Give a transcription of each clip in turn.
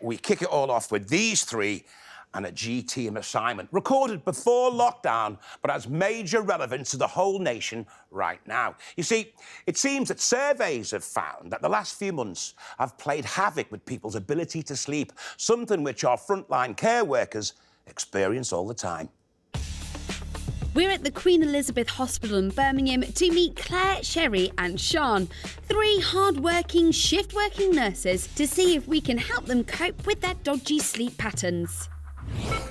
we kick it all off with these three and a G-team assignment, recorded before lockdown, but has major relevance to the whole nation right now. You see, it seems that surveys have found that the last few months have played havoc with people's ability to sleep, something which our frontline care workers experience all the time. We're at the Queen Elizabeth Hospital in Birmingham to meet Claire, Sherry and Sean, three hard-working, shift-working nurses, to see if we can help them cope with their dodgy sleep patterns.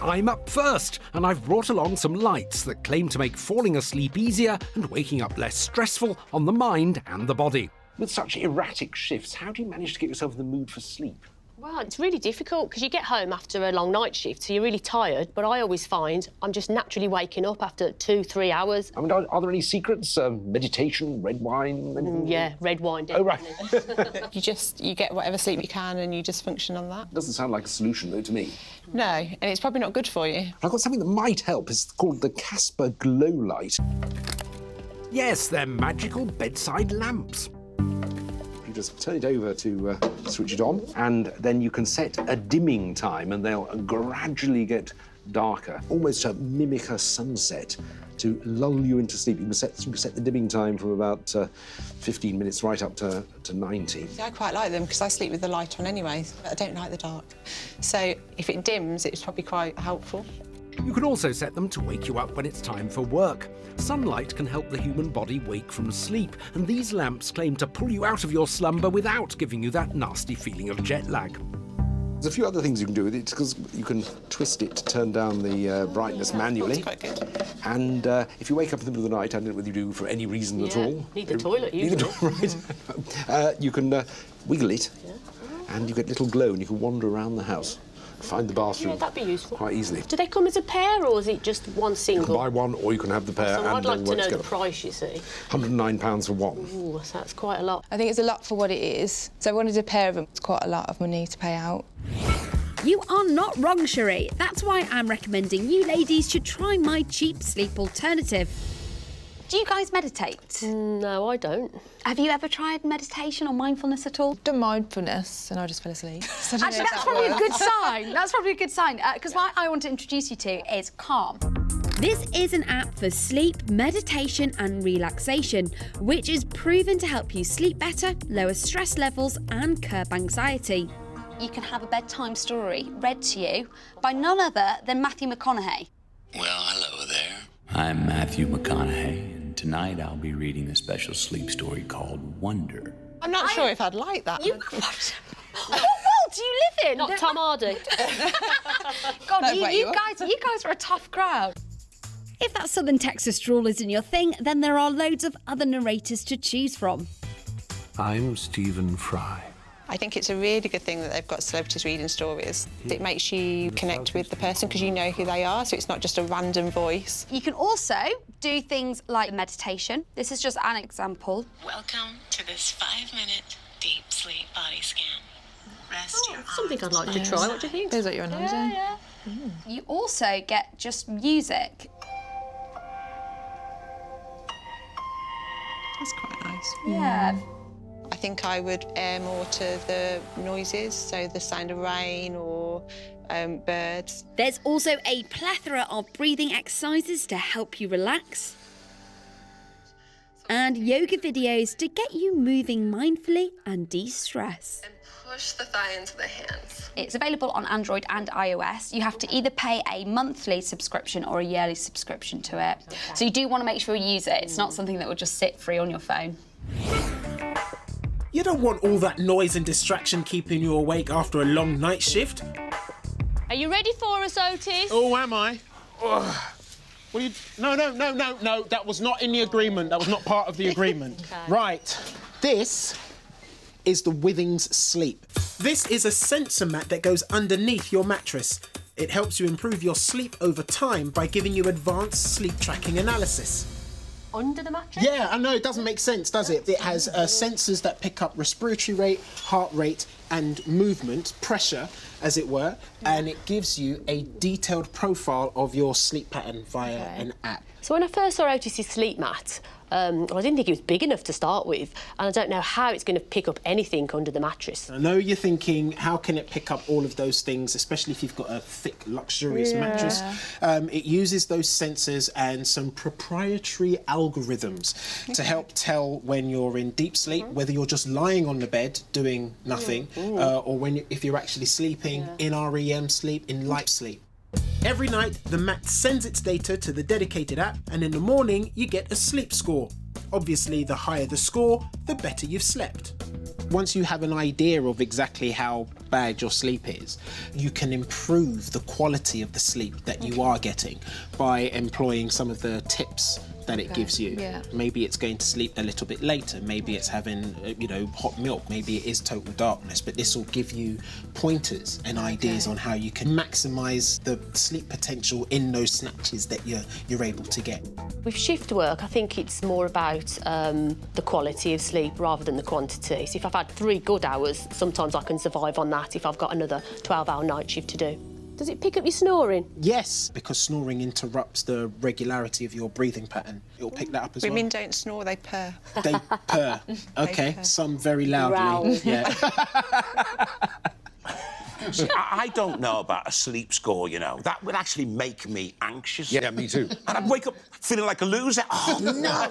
I'm up first, and I've brought along some lights that claim to make falling asleep easier and waking up less stressful on the mind and the body. With such erratic shifts, how do you manage to get yourself in the mood for sleep? Well, it's really difficult because you get home after a long night shift, so you're really tired, but I always find I'm just naturally waking up after 2-3 hours. I mean, are there any secrets? Meditation, red wine? Yeah, red wine, definitely. Oh, right. You get whatever sleep you can and you just function on that. Doesn't sound like a solution, though, to me. No, and it's probably not good for you. I've got something that might help. It's called the Kaspar glow light. Yes, they're magical bedside lamps. You just turn it over to switch it on, and then you can set a dimming time, and they'll gradually get darker, almost to mimic a sunset, to lull you into sleep. You can set the dimming time from about 15 minutes right up to 90. I quite like them because I sleep with the light on anyway. I don't like the dark. So if it dims, it's probably quite helpful. You can also set them to wake you up when it's time for work. Sunlight can help the human body wake from sleep, and these lamps claim to pull you out of your slumber without giving you that nasty feeling of jet lag. There's a few other things you can do with it, because you can twist it to turn down the brightness manually. That's quite good. And if you wake up in the middle of the night, I don't know whether you do for any reason at all. Need the toilet, usually. Right. You can wiggle it, and you get a little glow, and you can wander around the house. Find the bathroom. Yeah, that'd be useful. Quite easily. Do they come as a pair, or is it just one single? You can buy one, or you can have the pair. So I'd like to know together. the price, you see. £109 for one. Ooh, so that's quite a lot. I think it's a lot for what it is. So I wanted a pair of them. It's quite a lot of money to pay out. You are not wrong, Cherie. That's why I'm recommending you ladies should try my cheap sleep alternative. Do you guys meditate? No, I don't. Have you ever tried meditation or mindfulness at all? Done mindfulness and I just fell asleep. So Actually, that's probably a good sign. That's probably a good sign. Because what I want to introduce you to is Calm. This is an app for sleep, meditation and relaxation, which is proven to help you sleep better, lower stress levels and curb anxiety. You can have a bedtime story read to you by none other than Matthew McConaughey. Well, hello there. I'm Matthew McConaughey, and tonight I'll be reading a special sleep story called Wonder. I'm not sure if I'd like that. What world do you live in? Not Tom Hardy. God, No, you guys are a tough crowd. If that Southern Texas drawl isn't your thing, then there are loads of other narrators to choose from. I'm Stephen Fry. I think it's a really good thing that they've got celebrities reading stories. It makes you connect with the person because you know who they are, so it's not just a random voice. You can also do things like meditation. This is just an example. Welcome to this 5-minute deep sleep body scan. Rest your Something I'd like to try. What do you think? Feels like you're on holiday. Yeah. You also get just music. That's quite nice. Yeah. I think I would air more to the noises, so the sound of rain or birds. There's also a plethora of breathing exercises to help you relax, and yoga videos to get you moving mindfully and de-stress. and push the thigh into the hands. It's available on Android and iOS. You have to either pay a monthly subscription or a yearly subscription to it. So you do want to make sure you use it. It's not something that will just sit free on your phone. You don't want all that noise and distraction keeping you awake after a long night shift. Are you ready for us, Otis? Oh, am I? Ugh. What are you... No. That was not in the agreement. That was not part of the agreement. Okay. Right. This is the Withings Sleep. This is a sensor mat that goes underneath your mattress. It helps you improve your sleep over time by giving you advanced sleep tracking analysis. Under the mattress? Yeah, I know, it doesn't make sense, does it? It has sensors that pick up respiratory rate, heart rate, and movement, pressure, as it were, and it gives you a detailed profile of your sleep pattern via an app. So when I first saw Otis's sleep mat, Well, I didn't think it was big enough to start with, and I don't know how it's going to pick up anything under the mattress. I know you're thinking, how can it pick up all of those things, especially if you've got a thick, luxurious mattress? It uses those sensors and some proprietary algorithms to help tell when you're in deep sleep, whether you're just lying on the bed doing nothing, or if you're actually sleeping in REM sleep, in light sleep. Every night, the mat sends its data to the dedicated app, and in the morning, you get a sleep score. Obviously, the higher the score, the better you've slept. Once you have an idea of exactly how bad your sleep is, you can improve the quality of the sleep that you are getting by employing some of the tips that it gives you. Maybe it's going to sleep a little bit later, maybe it's having, hot milk, maybe it is total darkness, but this will give you pointers and ideas on how you can maximise the sleep potential in those snatches that you're able to get. With shift work, I think it's more about the quality of sleep rather than the quantity. So if I've had 3 good hours, sometimes I can survive on that if I've got another 12-hour night shift to do. Does it pick up your snoring? Yes, because snoring interrupts the regularity of your breathing pattern. It'll pick that up as well. Women don't snore, they purr. They purr. Okay, purr. some very loudly. Growl. Yeah. See, I don't know about a sleep score, That would actually make me anxious. Yeah, me too. And I'd wake up feeling like a loser. Oh, no!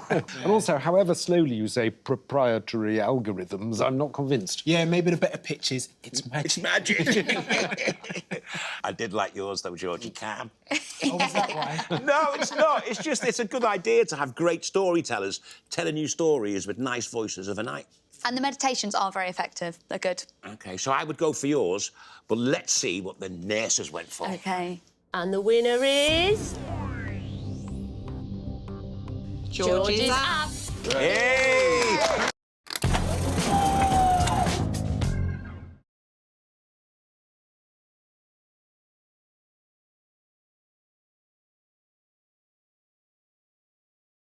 And also, however slowly you say proprietary algorithms, I'm not convinced. Yeah, maybe the better pitch is, it's magic. It's magic. I did like yours, though, Georgie. Calm. Oh, is that why? No, it's not. It's a good idea to have great storytellers telling you stories with nice voices overnight. And the meditations are very effective. They're good. OK, so I would go for yours, but let's see what the nurses went for. OK. And the winner is... Georgie's app. Hey!